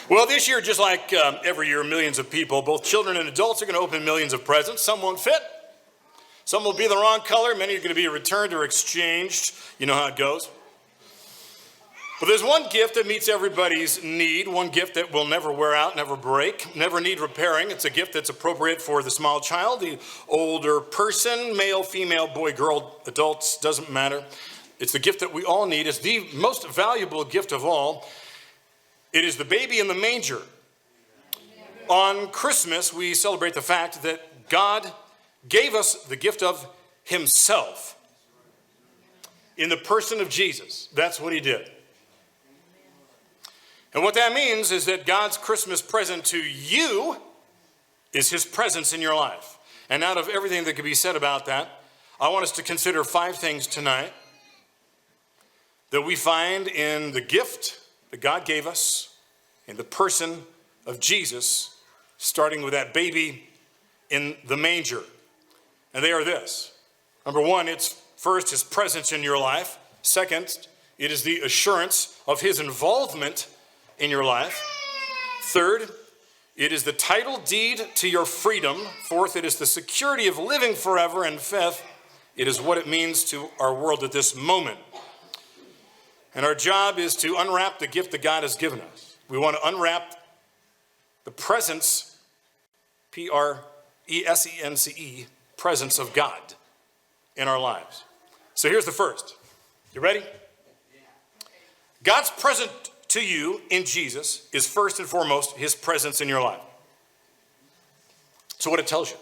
Well, this year, just like every year, millions of people, both children and adults, are going to open millions of presents. Some won't fit. Some will be the wrong color. Many are going to be returned or exchanged. You know how it goes. But there's one gift that meets everybody's need, one gift that will never wear out, never break, never need repairing. It's a gift that's appropriate for the small child, the older person, male, female, boy, girl, adults, doesn't matter. It's the gift that we all need. It's the most valuable gift of all. It is the baby in the manger. On Christmas, we celebrate the fact that God gave us the gift of himself in the person of Jesus. That's what he did. And what that means is that God's Christmas present to you is his presence in your life. And out of everything that could be said about that, I want us to consider 5 things tonight that we find in the gift that God gave us in the person of Jesus, starting with that baby in the manger. And they are this. Number 1, it's first his presence in your life. Second, it is the assurance of his involvement in your life. Third, it is the title deed to your freedom. Fourth, it is the security of living forever. And fifth, it is what it means to our world at this moment. And our job is to unwrap the gift that God has given us. We want to unwrap the presence, P-R-E-S-E-N-C-E, presence of God in our lives. So here's the first. You ready? God's present to you in Jesus is first and foremost his presence in your life. So what it tells you.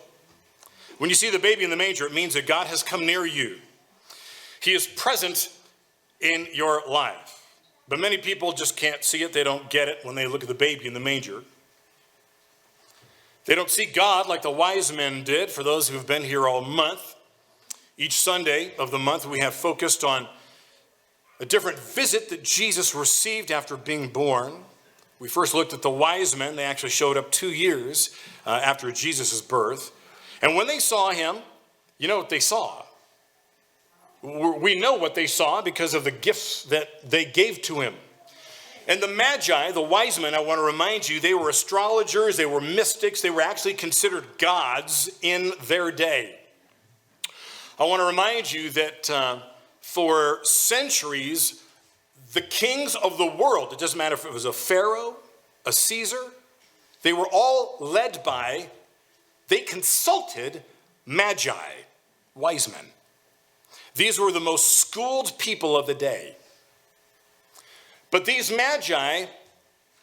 When you see the baby in the manger, it means that God has come near you. He is present in your life. But many people just can't see it. They don't get it when they look at the baby in the manger. They don't see God like the wise men did. For those who have been here all month, each Sunday of the month we have focused on a different visit that Jesus received after being born. We first looked at the wise men. They actually showed up 2 years after Jesus' birth. And when they saw him, you know what they saw? We know what they saw because of the gifts that they gave to him. And the Magi, the wise men, I want to remind you, they were astrologers, they were mystics, they were actually considered gods in their day. I want to remind you that for centuries, the kings of the world, it doesn't matter if it was a pharaoh, a Caesar, they were all led by, they consulted Magi, wise men. These were the most schooled people of the day. But these Magi,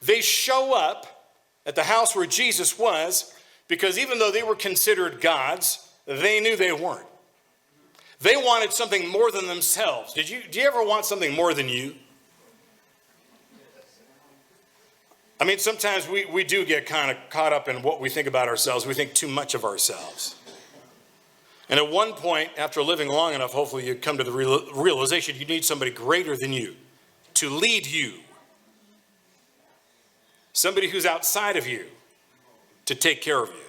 they show up at the house where Jesus was because even though they were considered gods, they knew they weren't. They wanted something more than themselves. Do you ever want something more than you? I mean, sometimes we do get kind of caught up in what we think about ourselves. We think too much of ourselves. And at one point, after living long enough, hopefully you come to the realization you need somebody greater than you to lead you. Somebody who's outside of you to take care of you.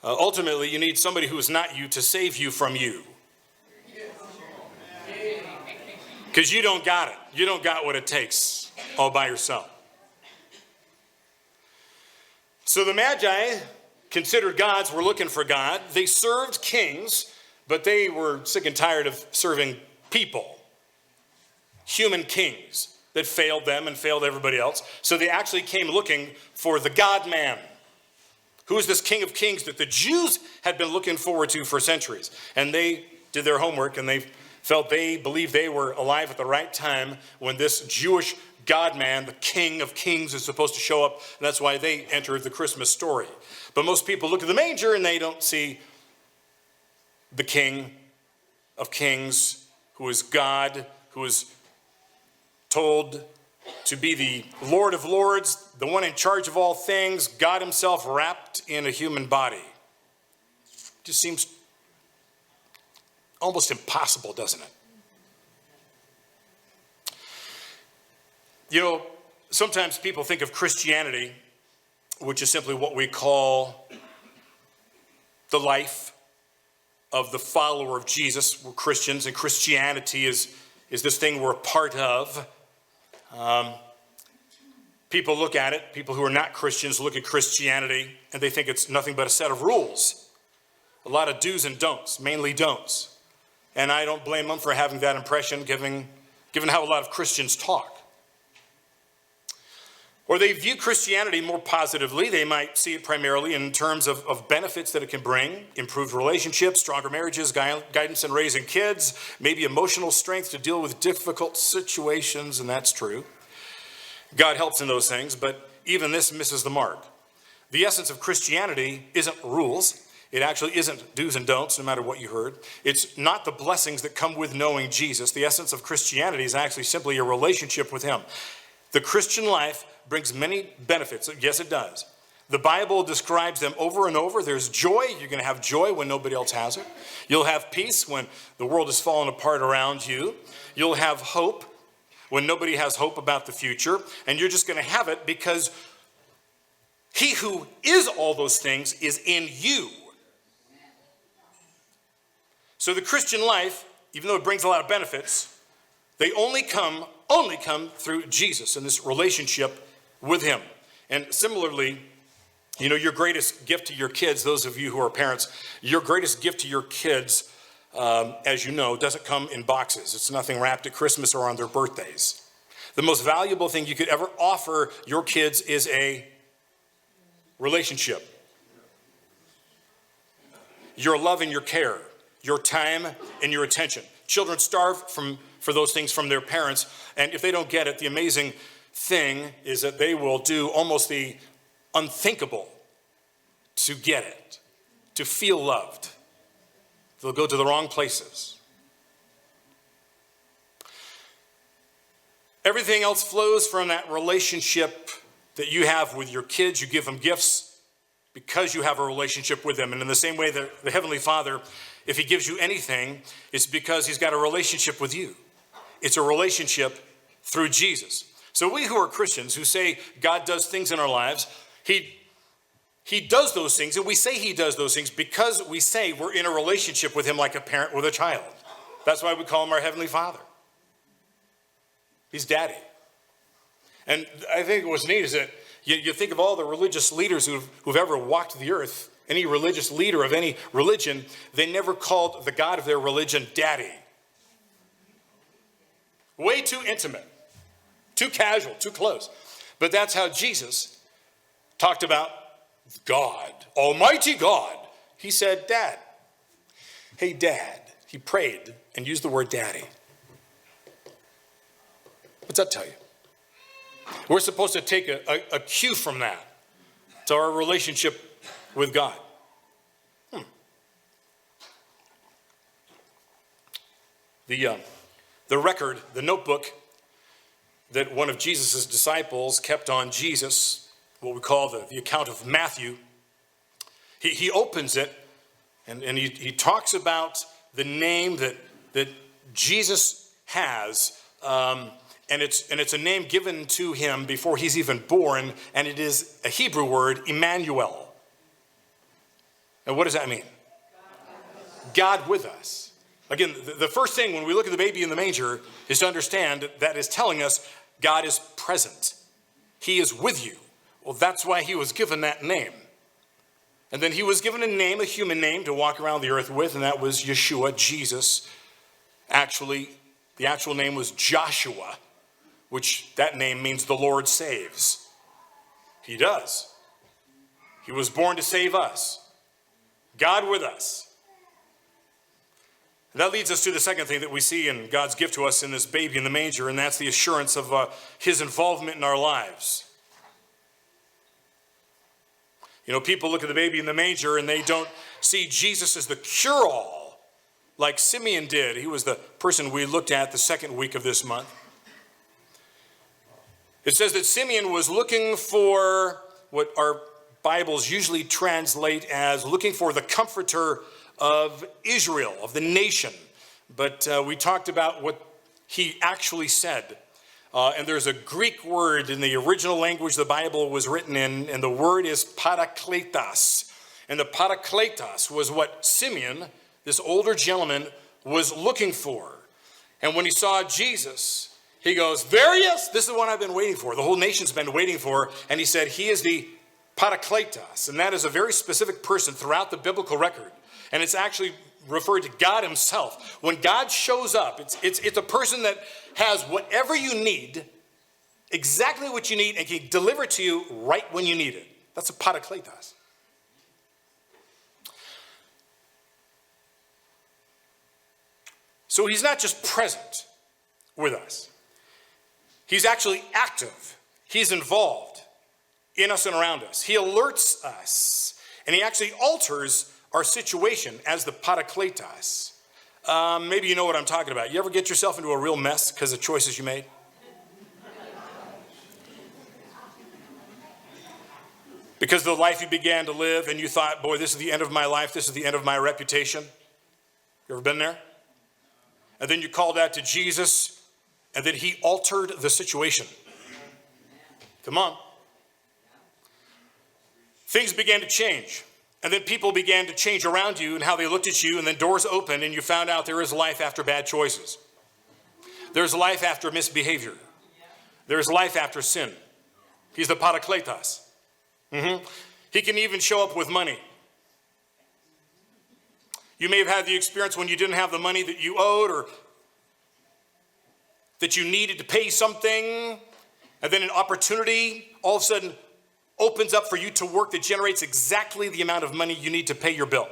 Ultimately, you need somebody who is not you to save you from you. Because you don't got it. You don't got what it takes all by yourself. So the Magi, considered gods, were looking for God. They served kings, but they were sick and tired of serving people. Human kings that failed them and failed everybody else. So they actually came looking for the God-man. Who is this King of Kings that the Jews had been looking forward to for centuries? And they did their homework and they believed they were alive at the right time when this Jewish God-man, the King of Kings, is supposed to show up. And that's why they entered the Christmas story. But most people look at the manger and they don't see the King of Kings, who is God, who is told to be the Lord of Lords, the one in charge of all things, God himself wrapped in a human body. Just seems almost impossible, doesn't it? You know, sometimes people think of Christianity, which is simply what we call the life of the follower of Jesus. We're Christians, and Christianity is this thing we're a part of. People look at it, people who are not Christians look at Christianity, and they think it's nothing but a set of rules. A lot of do's and don'ts, mainly don'ts. And I don't blame them for having that impression, given how a lot of Christians talk. Or they view Christianity more positively. They might see it primarily in terms of benefits that it can bring: improved relationships, stronger marriages, guidance in raising kids, maybe emotional strength to deal with difficult situations, and that's true. God helps in those things, but even this misses the mark. The essence of Christianity isn't rules. It actually isn't do's and don'ts, no matter what you heard. It's not the blessings that come with knowing Jesus. The essence of Christianity is actually simply a relationship with him. The Christian life brings many benefits. Yes, it does. The Bible describes them over and over. There's joy. You're going to have joy when nobody else has it. You'll have peace when the world is falling apart around you. You'll have hope when nobody has hope about the future. And you're just going to have it because he who is all those things is in you. So the Christian life, even though it brings a lot of benefits, they only come through Jesus and this relationship with him. And similarly, your greatest gift to your kids, those of you who are parents, your greatest gift to your kids, as you know, doesn't come in boxes. It's nothing wrapped at Christmas or on their birthdays. The most valuable thing you could ever offer your kids is a relationship. Your love and your care, your time and your attention. Children starve for those things from their parents, and if they don't get it, the amazing thing is that they will do almost the unthinkable to get it, to feel loved. They'll go to the wrong places. Everything else flows from that relationship that you have with your kids. You give them gifts because you have a relationship with them. And in the same way that the Heavenly Father, if he gives you anything, it's because he's got a relationship with you. It's a relationship through Jesus. So we who are Christians, who say God does things in our lives, he does those things, and we say he does those things because we say we're in a relationship with him like a parent with a child. That's why we call him our Heavenly Father. He's Daddy. And I think what's neat is that you think of all the religious leaders who've ever walked the earth. Any religious leader of any religion, they never called the God of their religion Daddy. Way too intimate, too casual, too close. But that's how Jesus talked about God, Almighty God. He said, Dad. Hey, Dad. He prayed and used the word Daddy. What's that tell you? We're supposed to take a cue from that to our relationship with God. The record, the notebook that one of Jesus' disciples kept on Jesus, what we call the account of Matthew, he opens it and he talks about the name that Jesus has, and it's a name given to him before he's even born, and it is a Hebrew word, Emmanuel. And what does that mean? God with us. Again, the first thing when we look at the baby in the manger is to understand that is telling us God is present. He is with you. Well, that's why he was given that name. And then he was given a name, a human name, to walk around the earth with, and that was Yeshua, Jesus. Actually, the actual name was Joshua, which that name means the Lord saves. He does. He was born to save us. God with us. And that leads us to the second thing that we see in God's gift to us in this baby in the manger, and that's the assurance of his involvement in our lives. People look at the baby in the manger and they don't see Jesus as the cure-all like Simeon did. He was the person we looked at the second week of this month. It says that Simeon was looking for what our Bibles usually translate as looking for the comforter of Israel, of the nation. But we talked about what he actually said. And there's a Greek word in the original language the Bible was written in, and the word is parakletos. And the parakletos was what Simeon, this older gentleman, was looking for. And when he saw Jesus, He goes, there he is. This is the one I've been waiting for. The whole nation's been waiting for. And he said, he is the parakletos. And that is a very specific person throughout the biblical record. And it's actually referred to God himself. When God shows up, it's a person that has whatever you need, exactly what you need, and can deliver it to you right when you need it. That's a parakletos. So he's not just present with us. He's actually active. He's involved in us and around us. He alerts us, and he actually alters our situation as the parakletos. Maybe you know what I'm talking about. You ever get yourself into a real mess because of choices you made? Because of the life you began to live, and you thought, boy, this is the end of my life. This is the end of my reputation. You ever been there? And then you called out to Jesus, and then he altered the situation. Come on. Things began to change. And then people began to change around you and how they looked at you, and then doors opened, and you found out there is life after bad choices. There's life after misbehavior. There's life after sin. He's the parakletos. He can even show up with money. You may have had the experience when you didn't have the money that you owed, or that you needed to pay something, and then an opportunity all of a sudden opens up for you to work that generates exactly the amount of money you need to pay your bill.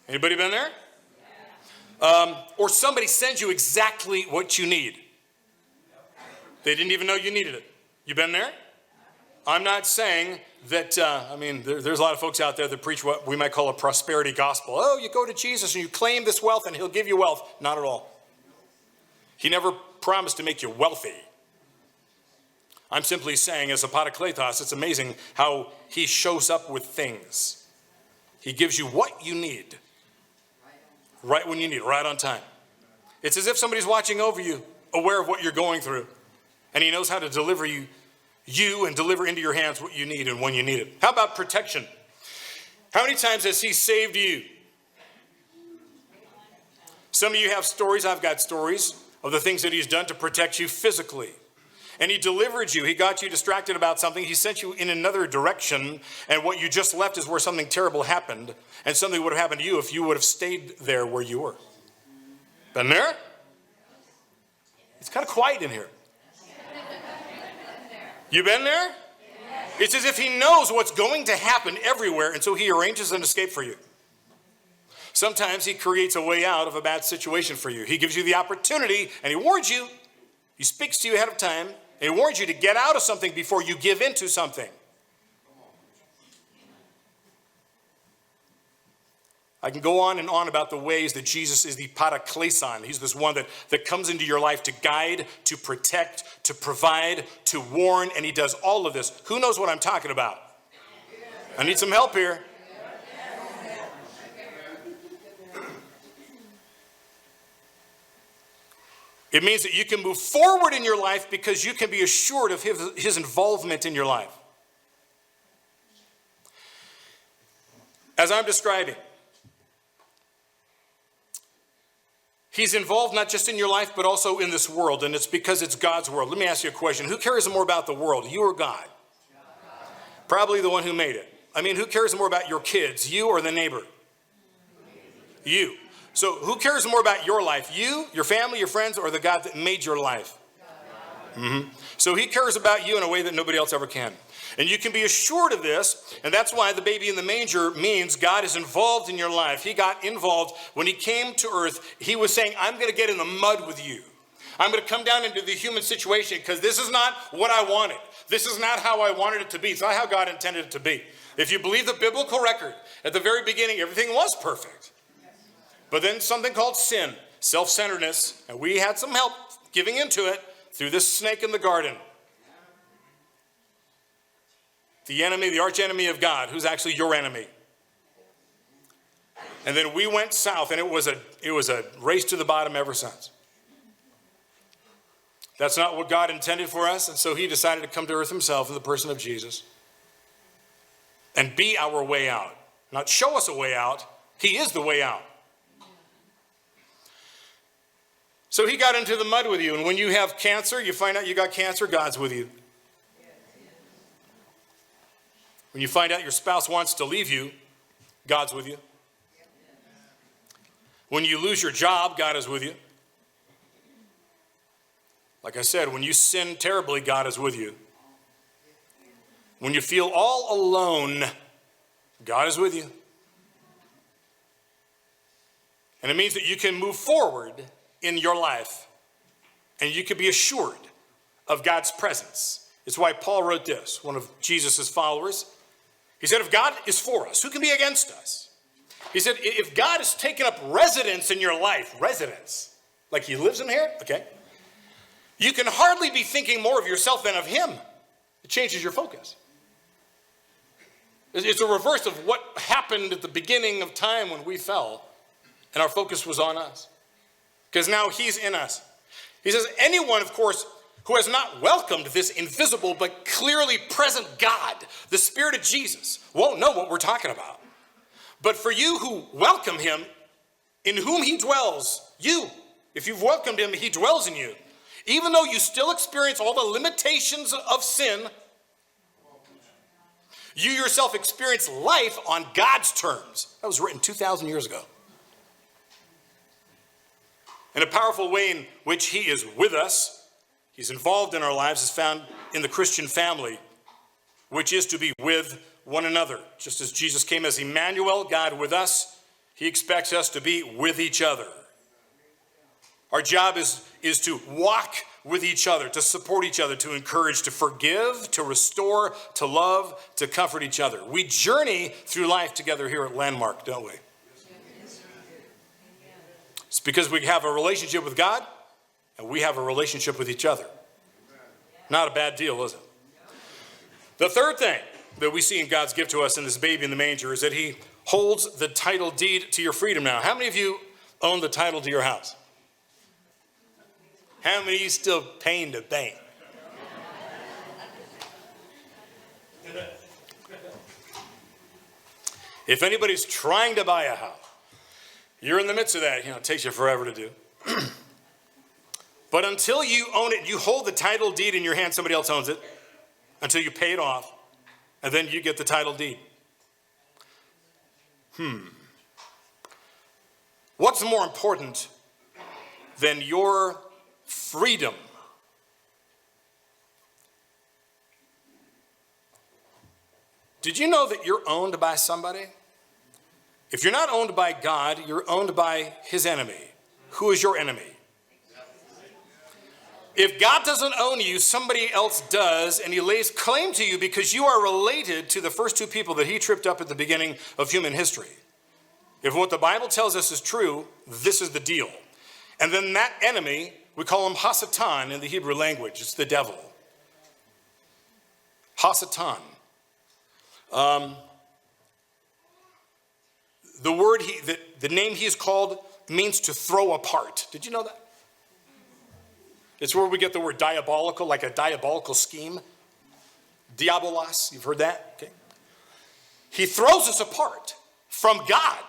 Anybody been there? Or somebody sends you exactly what you need. They didn't even know you needed it. You been there? I'm not saying that, there's a lot of folks out there that preach what we might call a prosperity gospel. Oh, you go to Jesus and you claim this wealth and he'll give you wealth. Not at all. He never promised to make you wealthy. I'm simply saying, as a parakletos, it's amazing how he shows up with things. He gives you what you need, right when you need it, right on time. It's as if somebody's watching over you, aware of what you're going through, and he knows how to deliver you and deliver into your hands what you need and when you need it. How about protection? How many times has he saved you? Some of you have stories. I've got stories of the things that he's done to protect you physically. And he delivered you. He got you distracted about something. He sent you in another direction. And what you just left is where something terrible happened. And something would have happened to you if you would have stayed there where you were. Been there? It's kind of quiet in here. You been there? It's as if he knows what's going to happen everywhere. And so he arranges an escape for you. Sometimes he creates a way out of a bad situation for you. He gives you the opportunity and he warns you. He speaks to you ahead of time. And he warns you to get out of something before you give into something. I can go on and on about the ways that Jesus is the parakleson. He's this one that comes into your life to guide, to protect, to provide, to warn, and he does all of this. Who knows what I'm talking about? I need some help here. It means that you can move forward in your life because you can be assured of his involvement in your life. As I'm describing, he's involved not just in your life, but also in this world, and it's because it's God's world. Let me ask you a question. Who cares more about the world, you or God? Probably the one who made it. Who cares more about your kids, you or the neighbor? You. So who cares more about your life, you, your family, your friends, or the God that made your life? So he cares about you in a way that nobody else ever can. And you can be assured of this, and that's why the baby in the manger means God is involved in your life. He got involved when he came to earth. He was saying, I'm going to get in the mud with you. I'm going to come down into the human situation because this is not what I wanted. This is not how I wanted it to be. It's not how God intended it to be. If you believe the biblical record, at the very beginning, everything was perfect. But then something called sin, self-centeredness, and we had some help giving into it through this snake in the garden. The enemy, the arch enemy of God, who's actually your enemy. And then we went south, and it was a race to the bottom ever since. That's not what God intended for us, and so he decided to come to earth himself in the person of Jesus and be our way out. Not show us a way out. He is the way out. So he got into the mud with you. And when you have cancer, you find out you got cancer, God's with you. When you find out your spouse wants to leave you, God's with you. When you lose your job, God is with you. Like I said, when you sin terribly, God is with you. When you feel all alone, God is with you. And it means that you can move forward in your life and you can be assured of God's presence. It's why Paul wrote this, one of Jesus' followers. He said, if God is for us, who can be against us? He said, if God has taken up residence in your life, residence, like he lives in here, okay, you can hardly be thinking more of yourself than of him. It changes your focus. It's a reverse of what happened at the beginning of time when we fell and our focus was on us. Because now he's in us. He says, anyone, of course, who has not welcomed this invisible but clearly present God, the Spirit of Jesus, won't know what we're talking about. But for you who welcome him, in whom he dwells, if you've welcomed him, he dwells in you. Even though you still experience all the limitations of sin, you yourself experience life on God's terms. That was written 2,000 years ago. And a powerful way in which he is with us, he's involved in our lives, is found in the Christian family, which is to be with one another. Just as Jesus came as Emmanuel, God with us, he expects us to be with each other. Our job is to walk with each other, to support each other, to encourage, to forgive, to restore, to love, to comfort each other. We journey through life together here at Landmark, don't we? It's because we have a relationship with God and we have a relationship with each other. Not a bad deal, is it? The third thing that we see in God's gift to us in this baby in the manger is that he holds the title deed to your freedom now. How many of you own the title to your house? How many of you still paying the bank? If anybody's trying to buy a house, you're in the midst of that. It takes you forever to do. But until you own it, you hold the title deed in your hand, somebody else owns it, until you pay it off, and then you get the title deed. What's more important than your freedom? Did you know that you're owned by somebody? If you're not owned by God, you're owned by his enemy. Who is your enemy? If God doesn't own you, somebody else does, and he lays claim to you because you are related to the first two people that he tripped up at the beginning of human history. If what the Bible tells us is true, this is the deal. And then that enemy, we call him Hasatan in the Hebrew language. It's the devil. Hasatan. The word, the name he is called means to throw apart. Did you know that? It's where we get the word diabolical, like a diabolical scheme. Diabolos, you've heard that? Okay. He throws us apart from God.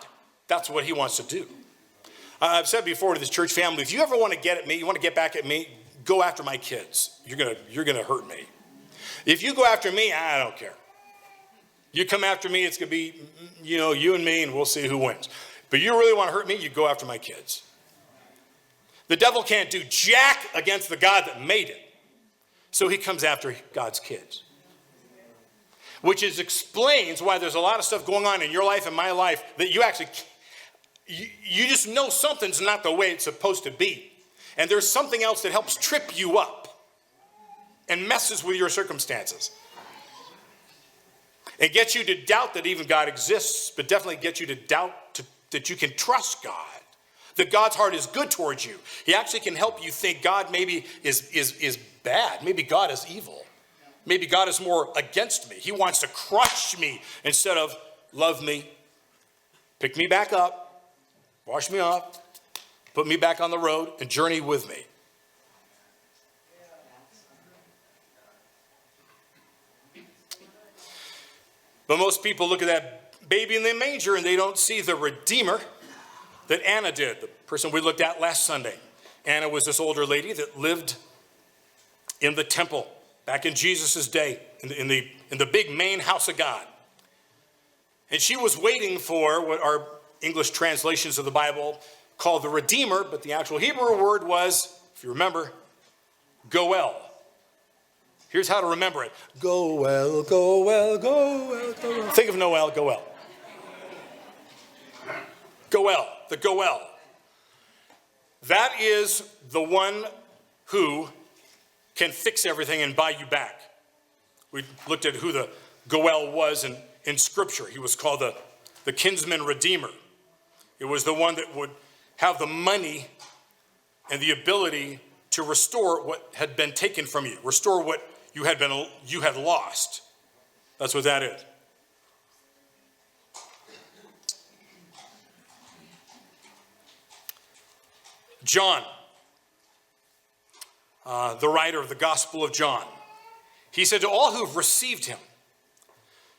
That's what he wants to do. I've said before to this church family, if you ever want to get at me, you want to get back at me, go after my kids. You're gonna hurt me. If you go after me, I don't care. You come after me, it's going to be, you and me, and we'll see who wins. But you really want to hurt me, you go after my kids. The devil can't do jack against the God that made it. So he comes after God's kids. Which explains why there's a lot of stuff going on in your life and my life that you actually, you just know something's not the way it's supposed to be. And there's something else that helps trip you up and messes with your circumstances. It gets you to doubt that even God exists, but definitely gets you to doubt that you can trust God, that God's heart is good towards you. He actually can help you think God maybe is bad. Maybe God is evil. Maybe God is more against me. He wants to crush me instead of love me, pick me back up, wash me off, put me back on the road, and journey with me. But most people look at that baby in the manger and they don't see the Redeemer that Anna did, the person we looked at last Sunday. Anna was this older lady that lived in the temple back in Jesus' day, in the big main house of God. And she was waiting for what our English translations of the Bible call the Redeemer, but the actual Hebrew word was, if you remember, Goel. Here's how to remember it. Goel, Goel, Goel, Goel. Think of Noel, Goel. Goel, the Goel. That is the one who can fix everything and buy you back. We looked at who the Goel was in Scripture. He was called the kinsman redeemer. It was the one that would have the money and the ability to restore what had been taken from you, restore what you had lost. That's what that is. John, the writer of the Gospel of John, he said, to all who have received him,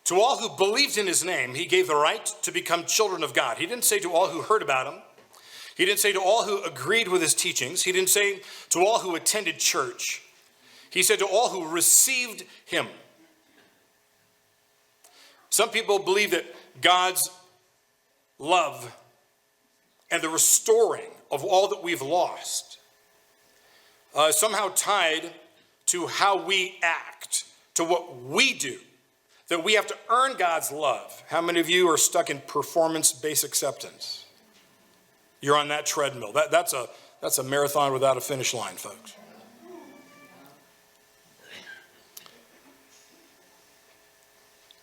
to all who believed in his name, he gave the right to become children of God. He didn't say to all who heard about him. He didn't say to all who agreed with his teachings. He didn't say to all who attended church. He said to all who received him. Some people believe that God's love and the restoring of all that we've lost somehow tied to how we act, to what we do, that we have to earn God's love. How many of you are stuck in performance-based acceptance? You're on that treadmill. That's a marathon without a finish line, folks.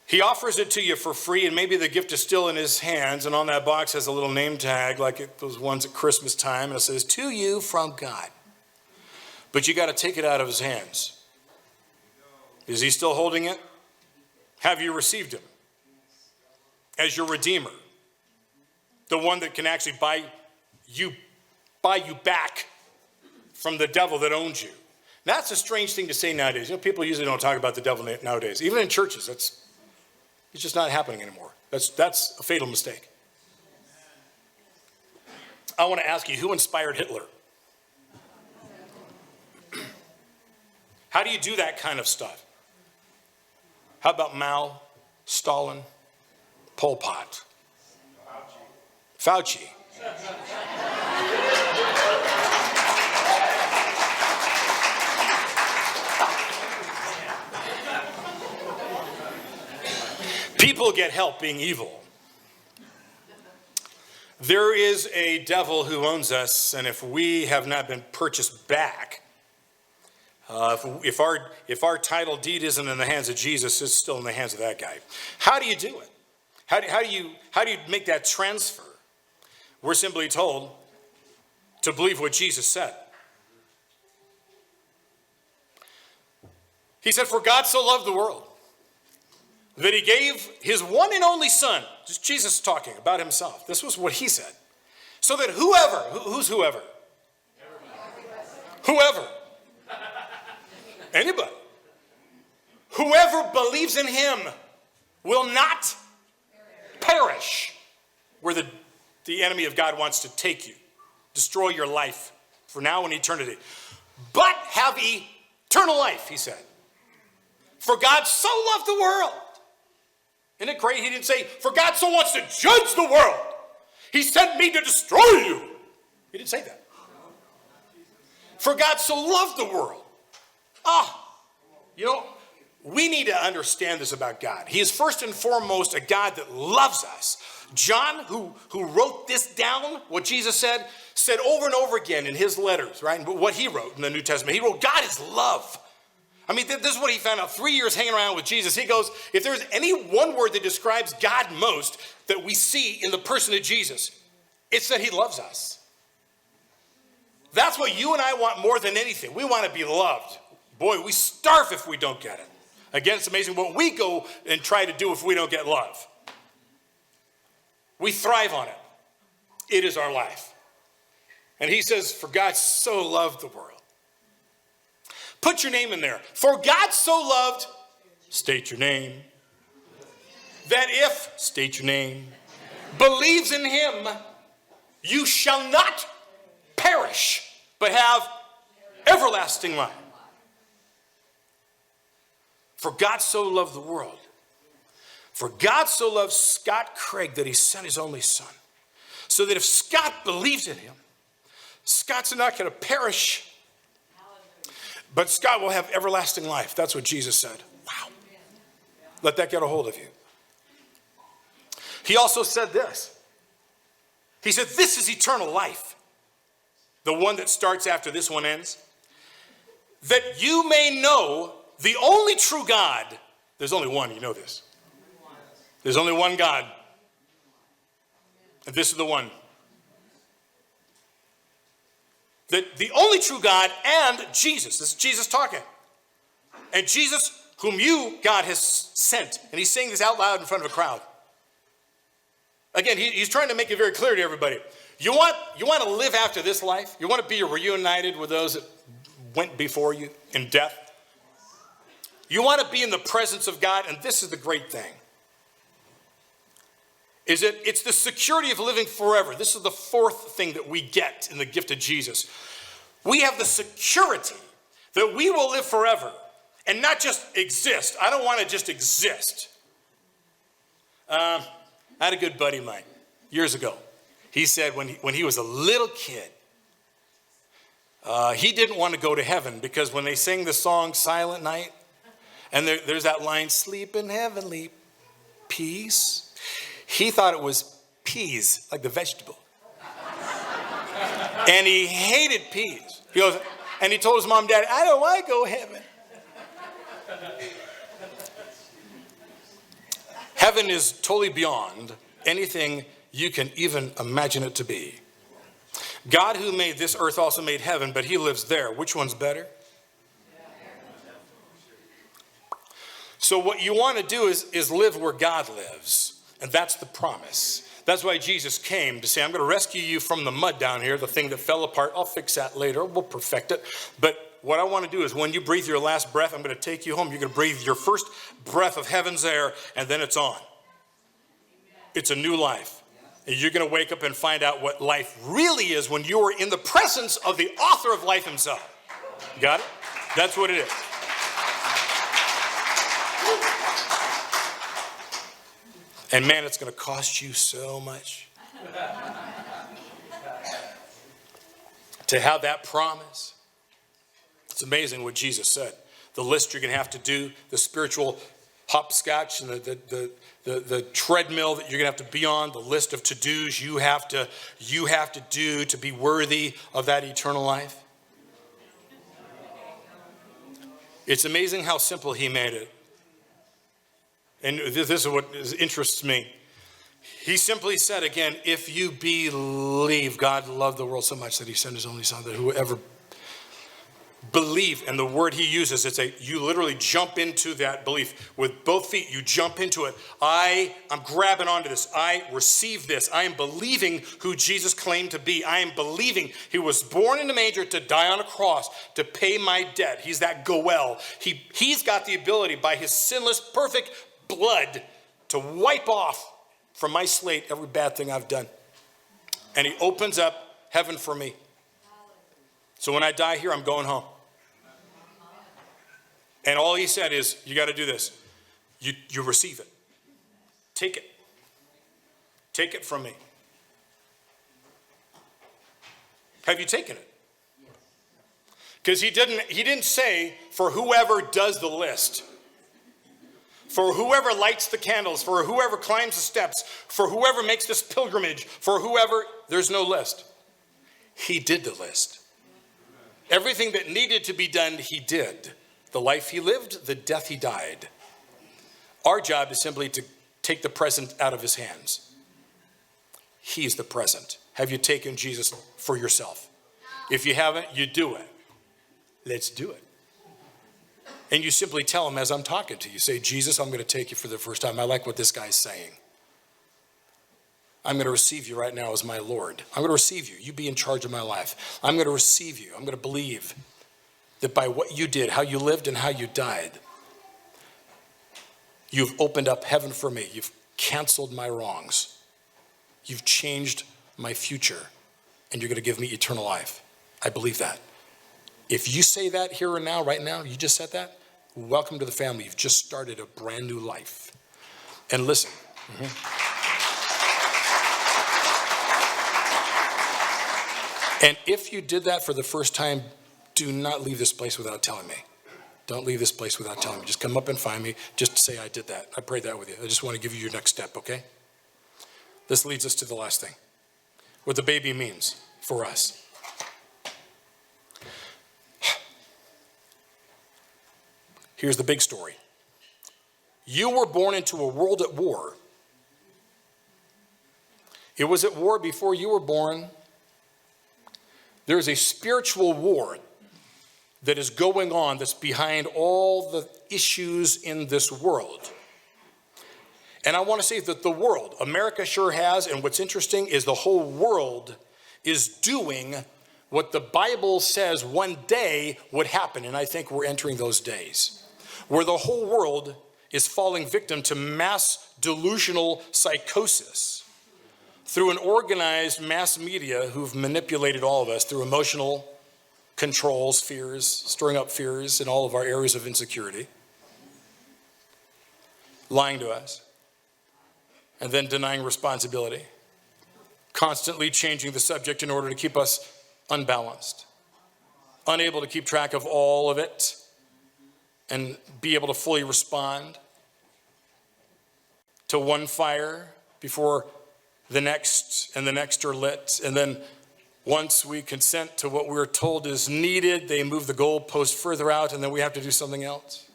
He offers it to you for free, and maybe the gift is still in his hands, and on that box has a little name tag like those ones at Christmas time, and it says, to you from God. But you got to take it out of his hands. Is he still holding it? Have you received him as your Redeemer? The one that can actually buy you back from the devil that owns you. That's a strange thing to say nowadays. People usually don't talk about the devil nowadays. Even in churches, it's just not happening anymore. That's a fatal mistake. I want to ask you, who inspired Hitler? How do you do that kind of stuff? How about Mao, Stalin, Pol Pot? Fauci. People get help being evil. There is a devil who owns us, and if we have not been purchased back, if our title deed isn't in the hands of Jesus, it's still in the hands of that guy. How do you do it? How do you make that transfer? We're simply told to believe what Jesus said. He said, for God so loved the world that he gave his one and only son. Just Jesus talking about himself. This was what he said. So that who's whoever? Whoever. Anybody. Whoever believes in him will not perish. Where the enemy of God wants to take you. Destroy your life for now and eternity. But have eternal life, he said. For God so loved the world. Isn't it great? He didn't say, for God so wants to judge the world. He sent me to destroy you. He didn't say that. For God so loved the world. We need to understand this about God. He is first and foremost a God that loves us. John, who wrote this down, what Jesus said over and over again in his letters, right? What he wrote in the New Testament. He wrote, God is love. I mean, this is what he found out 3 years hanging around with Jesus. He goes, if there's any one word that describes God most that we see in the person of Jesus, it's that he loves us. That's what you and I want more than anything. We want to be loved. Boy, we starve if we don't get it. Again, it's amazing what we go and try to do if we don't get love. We thrive on it. It is our life. And he says, for God so loved the world. Put your name in there. For God so loved, state your name. That if, state your name, believes in him, you shall not perish, but have everlasting life. For God so loved the world. For God so loved Scott Craig that he sent his only son. So that if Scott believes in him, Scott's not going to perish, but Scott will have everlasting life. That's what Jesus said. Wow. Let that get a hold of you. He also said this. He said, this is eternal life. The one that starts after this one ends. That you may know the only true God. There's only one, you know this. There's only one God. And this is the one. That the only true God and Jesus. This is Jesus talking. And Jesus, whom you, God, has sent. And he's saying this out loud in front of a crowd. Again, he's trying to make it very clear to everybody. You want to live after this life? You want to be reunited with those that went before you in death? You want to be in the presence of God? And this is the great thing. It's the security of living forever. This is the fourth thing that we get in the gift of Jesus. We have the security that we will live forever and not just exist. I don't want to just exist. I had a good buddy of mine years ago. He said when he was a little kid, he didn't want to go to heaven because when they sing the song Silent Night, and there's that line, sleep in heavenly peace, he thought it was peas, like the vegetable. And he hated peas. He goes, and he told his mom and dad, I don't want to go to heaven. Heaven is totally beyond anything you can even imagine it to be. God who made this earth also made heaven, but he lives there. Which one's better? So what you want to do is live where God lives. And that's the promise. That's why Jesus came to say, I'm going to rescue you from the mud down here, the thing that fell apart. I'll fix that later. We'll perfect it. But what I want to do is when you breathe your last breath, I'm going to take you home. You're going to breathe your first breath of heaven's air, and then it's on. It's a new life. And you're going to wake up and find out what life really is when you are in the presence of the author of life himself. Got it? That's what it is. And man, it's going to cost you so much to have that promise. It's amazing what Jesus said. The list you're going to have to do, the spiritual hopscotch and the treadmill that you're going to have to be on, the list of to-dos you have to do to be worthy of that eternal life. It's amazing how simple he made it. And this is what interests me. He simply said again, if you believe, God loved the world so much that he sent his only son, that whoever believe, and the word he uses, you literally jump into that belief with both feet. You jump into it. I'm grabbing onto this. I receive this. I am believing who Jesus claimed to be. I am believing he was born in a manger to die on a cross to pay my debt. He's that Goel. He's got the ability by his sinless, perfect blood to wipe off from my slate every bad thing I've done. And he opens up heaven for me. So when I die here, I'm going home. And all he said is, you got to do this. You receive it. Take it. Take it from me. Have you taken it? Because he didn't say, for whoever does the list. For whoever lights the candles, for whoever climbs the steps, for whoever makes this pilgrimage, for whoever, there's no list. He did the list. Everything that needed to be done, he did. The life he lived, the death he died. Our job is simply to take the present out of his hands. He's the present. Have you taken Jesus for yourself? If you haven't, you do it. Let's do it. And you simply tell him as I'm talking to you, say, Jesus, I'm going to take you for the first time. I like what this guy's saying. I'm going to receive you right now as my Lord. I'm going to receive you. You be in charge of my life. I'm going to receive you. I'm going to believe that by what you did, how you lived and how you died, you've opened up heaven for me. You've canceled my wrongs. You've changed my future. And you're going to give me eternal life. I believe that. If you say that here and now, right now, you just said that, welcome to the family. You've just started a brand new life. And listen. And if you did that for the first time, do not leave this place without telling me. Don't leave this place without telling me. Just come up and find me. Just say I did that. I prayed that with you. I just want to give you your next step, okay? This leads us to the last thing. What the baby means for us. Here's the big story. You were born into a world at war. It was at war before you were born. There's a spiritual war that is going on that's behind all the issues in this world. And I want to say that the world, America sure has, and what's interesting is the whole world is doing what the Bible says one day would happen. And I think we're entering those days where the whole world is falling victim to mass delusional psychosis through an organized mass media who've manipulated all of us through emotional controls, fears, stirring up fears in all of our areas of insecurity, lying to us, and then denying responsibility, constantly changing the subject in order to keep us unbalanced, unable to keep track of all of it and be able to fully respond to one fire before the next and the next are lit. And then once we consent to what we're told is needed, they move the goalpost further out, and then we have to do something else.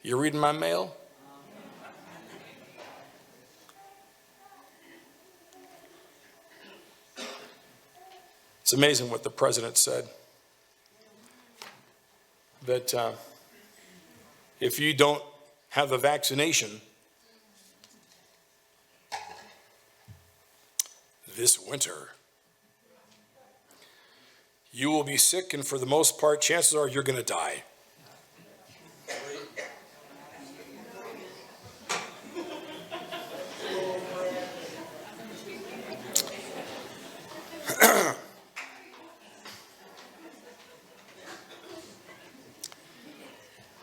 You reading my mail? It's amazing what the president said. That if you don't have the vaccination this winter, you will be sick, and for the most part, chances are you're going to die.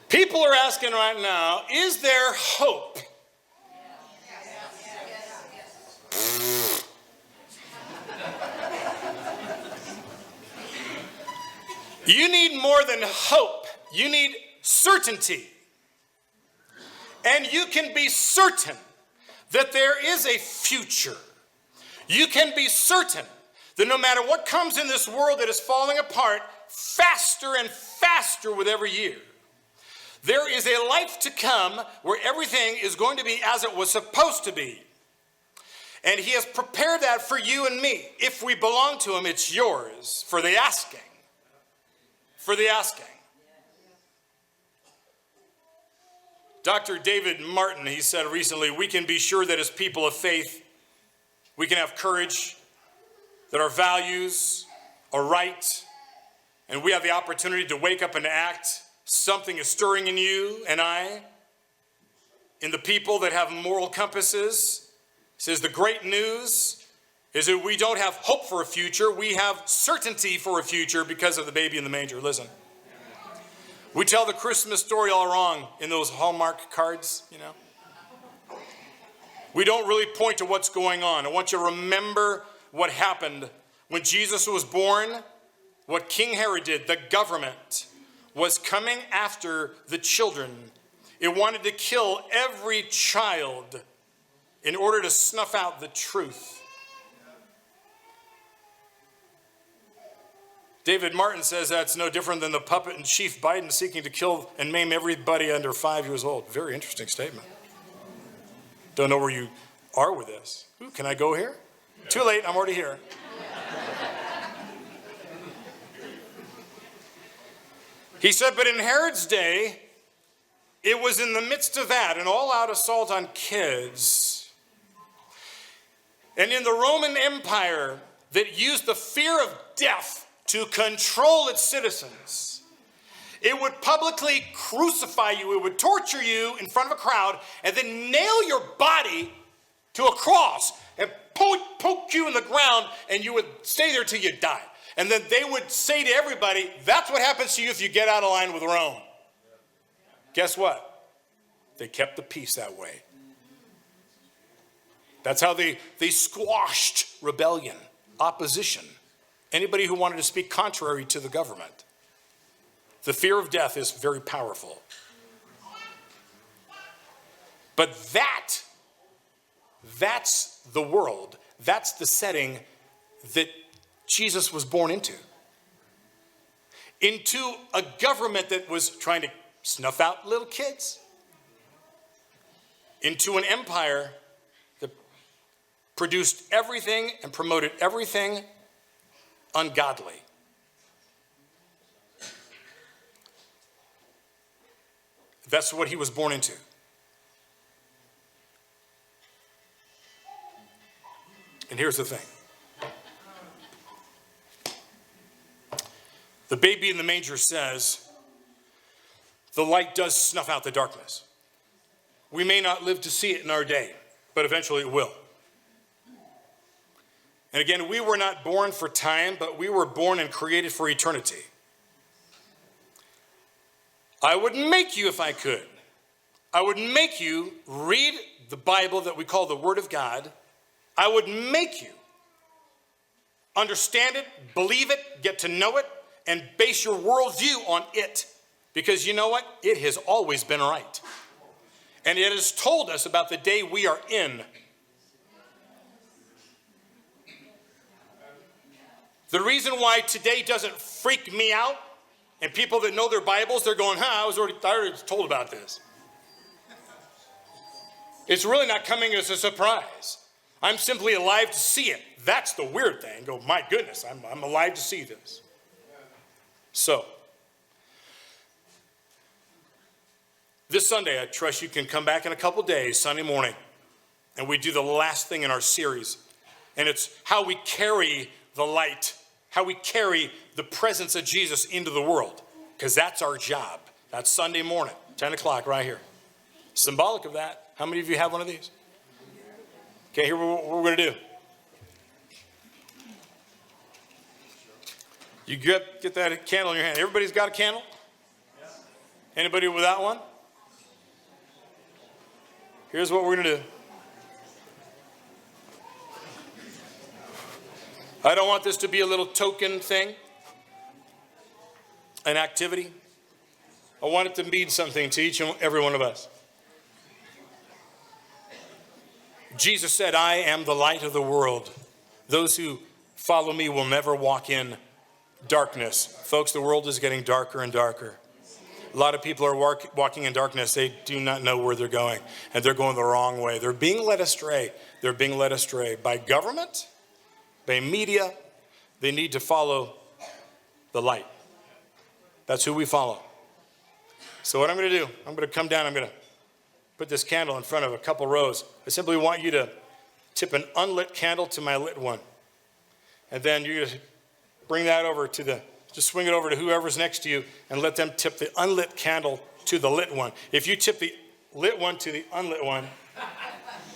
People are asking right now, is there hope? You need more than hope. You need certainty. And you can be certain that there is a future. You can be certain that no matter what comes in this world that is falling apart faster and faster with every year, there is a life to come where everything is going to be as it was supposed to be. And he has prepared that for you and me. If we belong to him, it's yours for the asking. For the asking. Dr. David Martin, he said recently, we can be sure that as people of faith, we can have courage, that our values are right, and we have the opportunity to wake up and act. Something is stirring in you and I, in the people that have moral compasses. He says the great news is that we don't have hope for a future. We have certainty for a future because of the baby in the manger. Listen, we tell the Christmas story all wrong in those Hallmark cards, you know. We don't really point to what's going on. I want you to remember what happened when Jesus was born, what King Herod did, the government was coming after the children. It wanted to kill every child in order to snuff out the truth. David Martin says that's no different than the puppet in Chief Biden seeking to kill and maim everybody under 5 years old. Very interesting statement. Don't know where you are with this. Ooh, can I go here? Too late, I'm already here. He said, but in Herod's day, it was in the midst of that, an all-out assault on kids. And in the Roman Empire that used the fear of death to control its citizens, it would publicly crucify you, it would torture you in front of a crowd, and then nail your body to a cross and poke you in the ground, and you would stay there till you died. And then they would say to everybody, that's what happens to you if you get out of line with Rome. Guess what? They kept the peace that way. That's how they squashed rebellion, opposition, anybody who wanted to speak contrary to the government. The fear of death is very powerful. But that's the world. That's the setting that Jesus was born into. Into a government that was trying to snuff out little kids. Into an empire that produced everything and promoted everything ungodly. That's what he was born into. And here's the thing. The baby in the manger says, the light does snuff out the darkness. We may not live to see it in our day, but eventually it will. And again, we were not born for time, but we were born and created for eternity. I would make you, if I could, I would make you read the Bible that we call the Word of God. I would make you understand it, believe it, get to know it, and base your worldview on it. Because you know what? It has always been right. And it has told us about the day we are in. The reason why today doesn't freak me out, and people that know their Bibles, they're going, I was already told about this. It's really not coming as a surprise. I'm simply alive to see it. That's the weird thing. Go, my goodness, I'm alive to see this. So, this Sunday, I trust you can come back in a couple days, Sunday morning, and we do the last thing in our series. And it's how we carry the light, how we carry the presence of Jesus into the world. Because that's our job. That's Sunday morning, 10 o'clock right here. Symbolic of that. How many of you have one of these? Okay, here's what we're going to do. You get that candle in your hand. Everybody's got a candle? Anybody without one? Here's what we're going to do. I don't want this to be a little token thing, an activity. I want it to mean something to each and every one of us. Jesus said, I am the light of the world. Those who follow me will never walk in darkness. Folks, the world is getting darker and darker. A lot of people are walking in darkness. They do not know where they're going, and they're going the wrong way. They're being led astray. They're being led astray by government, by media. They need to follow the light. That's who we follow. So what I'm going to do, I'm going to come down. I'm going to put this candle in front of a couple rows. I simply want you to tip an unlit candle to my lit one. And then you're going to bring that over to just swing it over to whoever's next to you and let them tip the unlit candle to the lit one. If you tip the lit one to the unlit one,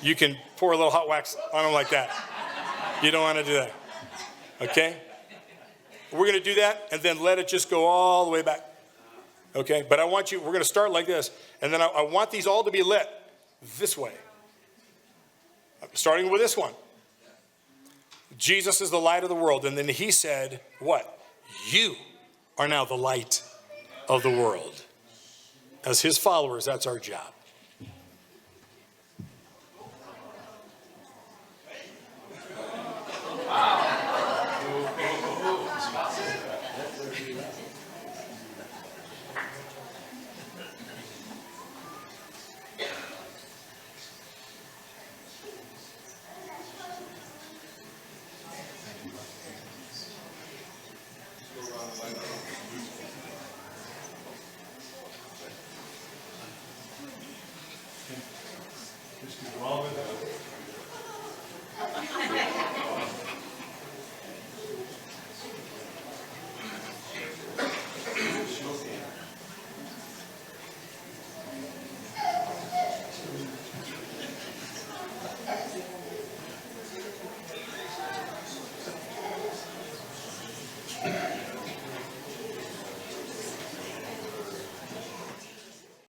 you can pour a little hot wax on them like that. You don't want to do that. Okay? We're going to do that and then let it just go all the way back. Okay? But I want you, we're going to start like this. And then I want these all to be lit this way. Starting with this one. Jesus is the light of the world. And then he said, what? You are now the light of the world. As his followers, that's our job. Wrong with that.